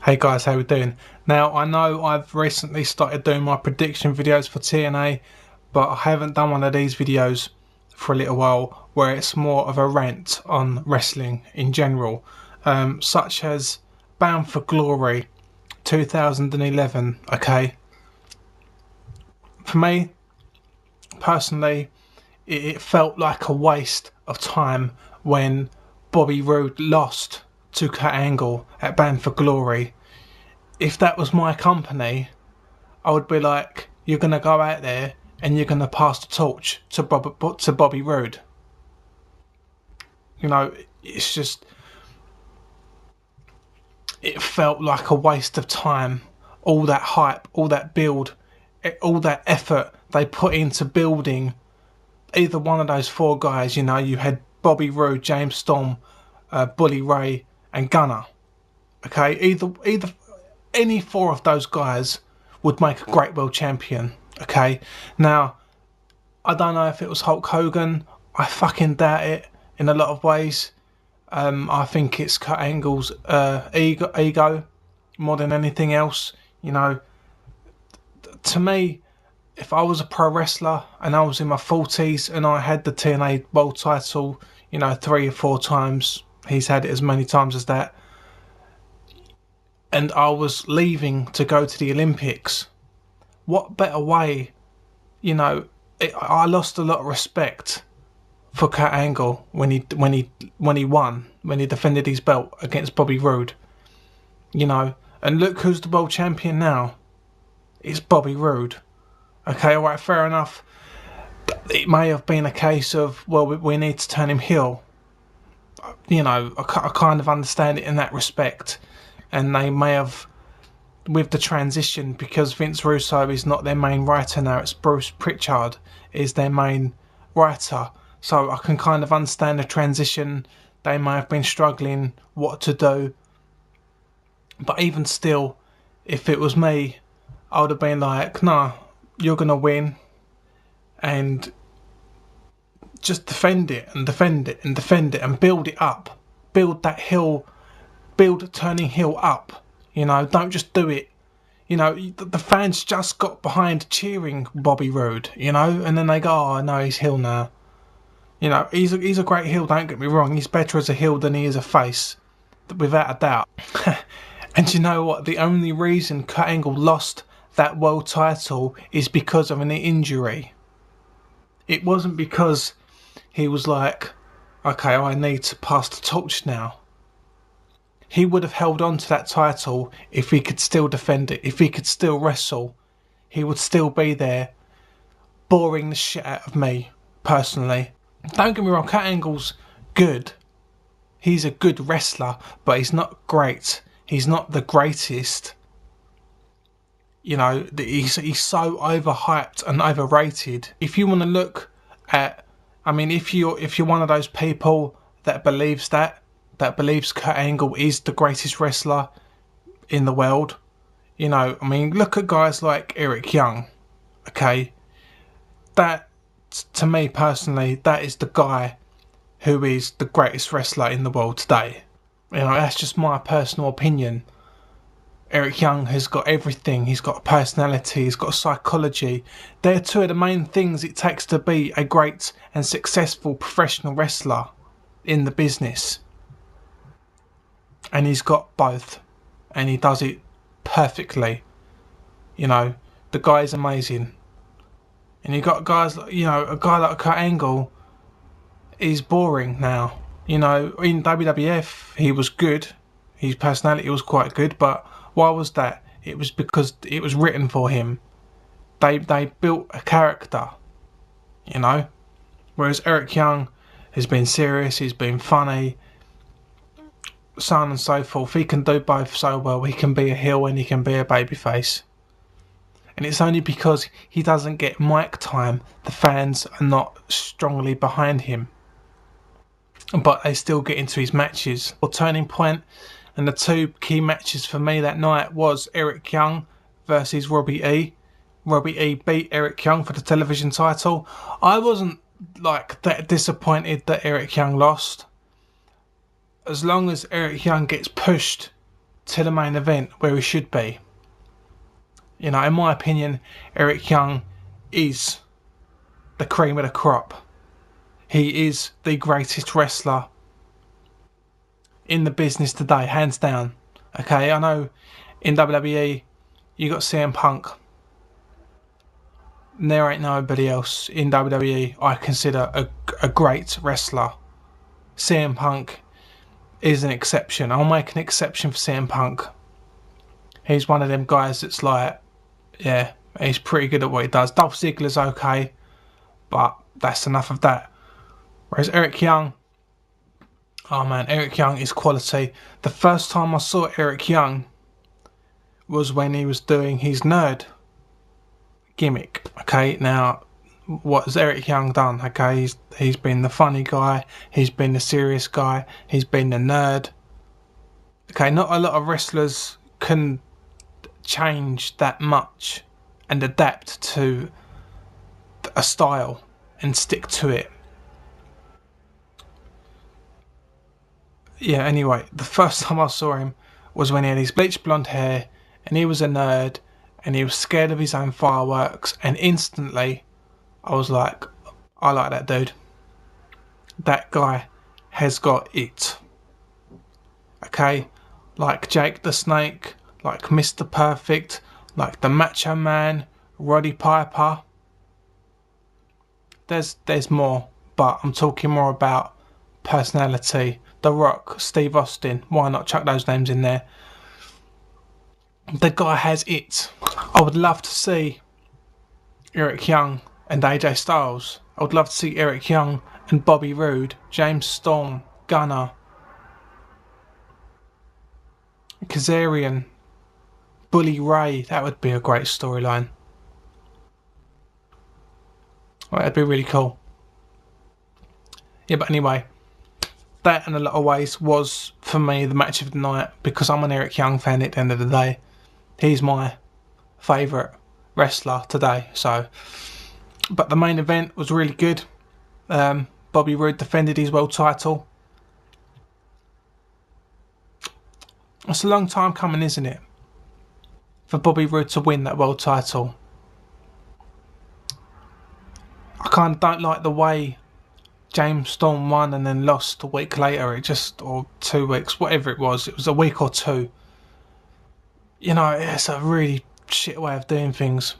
Hey guys, how we doing? Now, I know I've recently started doing my prediction videos for TNA, but I haven't done one of these videos for a little while where it's more of a rant on wrestling in general, such as Bound for Glory 2011, okay? For me, personally, it felt like a waste of time when Bobby Roode lost to Kurt Angle at Bound for Glory. If that was my company, I would be like, you're going to go out there and you're going to pass the torch to Bobby Roode. You know, it's just, it felt like a waste of time. All that hype, all that build, all that effort they put into building either one of those four guys. You know, you had Bobby Roode, James Storm, Bully Ray and Gunner. Okay, either any four of those guys would make a great world champion. Okay, now I don't know if it was Hulk Hogan. I fucking doubt it in a lot of ways. I think it's Kurt Angle's ego more than anything else. You know, to me, if I was a pro wrestler and I was in my 40s and I had the TNA world title, you know, 3 or 4 times, he's had it as many times as that, and I was leaving to go to the Olympics, what better way, you know, I lost a lot of respect for Kurt Angle when he won, when he defended his belt against Bobby Roode, you know, and look who's the world champion now. It's Bobby Roode. Okay, alright, fair enough. It may have been a case of, well, we need to turn him heel. You know, I kind of understand it in that respect. And they may have, with the transition, because Vince Russo is not their main writer now, it's Bruce Pritchard is their main writer. So I can kind of understand the transition. They may have been struggling what to do. But even still, if it was me, I would have been like, nah, you're going to win. And just defend it and defend it and defend it and build it up. Build that hill, build turning heel up. You know, don't just do it. You know, the fans just got behind cheering Bobby Roode, you know, and then they go, oh no, he's heel now. You know, he's a great heel, don't get me wrong. He's better as a heel than he is a face, without a doubt. And you know what? The only reason Kurt Angle lost that world title is because of an injury. It wasn't because he was like, okay, I need to pass the torch now. He would have held on to that title if he could still defend it, if he could still wrestle. He would still be there, boring the shit out of me, personally. Don't get me wrong, Kurt Angle's good. He's a good wrestler, but he's not great. He's not the greatest. You know, he's so overhyped and overrated. If you want to look at, I mean, if you're one of those people that believes that believes Kurt Angle is the greatest wrestler in the world, you know, I mean, look at guys like Eric Young, okay? That, to me personally, that is the guy who is the greatest wrestler in the world today. You know, that's just my personal opinion. Eric Young has got everything. He's got a personality, he's got psychology. They're two of the main things it takes to be a great and successful professional wrestler in the business. And he's got both. And he does it perfectly. You know, the guy is amazing. And you got guys, you know, a guy like Kurt Angle is boring now. You know, in WWF, he was good. His personality was quite good, but why was that? It was because it was written for him. They built a character, you know? Whereas Eric Young has been serious, he's been funny, so on and so forth. He can do both so well. He can be a heel and he can be a babyface. And it's only because he doesn't get mic time, the fans are not strongly behind him. But they still get into his matches. Or turning point, and the two key matches for me that night was Eric Young versus Robbie E. Robbie E beat Eric Young for the television title. I wasn't like that disappointed that Eric Young lost. As long as Eric Young gets pushed to the main event where he should be. You know, in my opinion, Eric Young is the cream of the crop. He is the greatest wrestler in the business today, hands down. Okay, I know in WWE you got CM Punk. And there ain't nobody else in WWE I consider a great wrestler. CM Punk is an exception. I'll make an exception for CM Punk. He's one of them guys that's like, yeah, he's pretty good at what he does. Dolph Ziggler's okay, but that's enough of that. Whereas Eric Young, oh man, Eric Young is quality. The first time I saw Eric Young was when he was doing his nerd gimmick. Okay, now what has Eric Young done? Okay, he's been the funny guy, he's been the serious guy, he's been the nerd. Okay, not a lot of wrestlers can change that much and adapt to a style and stick to it. Yeah, anyway, the first time I saw him was when he had his bleached blonde hair and he was a nerd and he was scared of his own fireworks, and instantly I was like, I like that dude. That guy has got it. Okay, like Jake the Snake, like Mr. Perfect, like the Macho Man, Roddy Piper. There's more, but I'm talking more about personality. The Rock, Steve Austin, why not chuck those names in there? The guy has it. I would love to see Eric Young and AJ Styles. I would love to see Eric Young and Bobby Roode, James Storm, Gunner, Kazarian, Bully Ray. That would be a great storyline. Well, that'd be really cool. Yeah, but anyway, that in a lot of ways was, for me, the match of the night, because I'm an Eric Young fan at the end of the day. He's my favourite wrestler today. So, but the main event was really good. Bobby Roode defended his world title. It's a long time coming, isn't it, for Bobby Roode to win that world title. I kind of don't like the way James Storm won and then lost a week later. Or 2 weeks, whatever it was. It was a week or two. You know, it's a really shit way of doing things.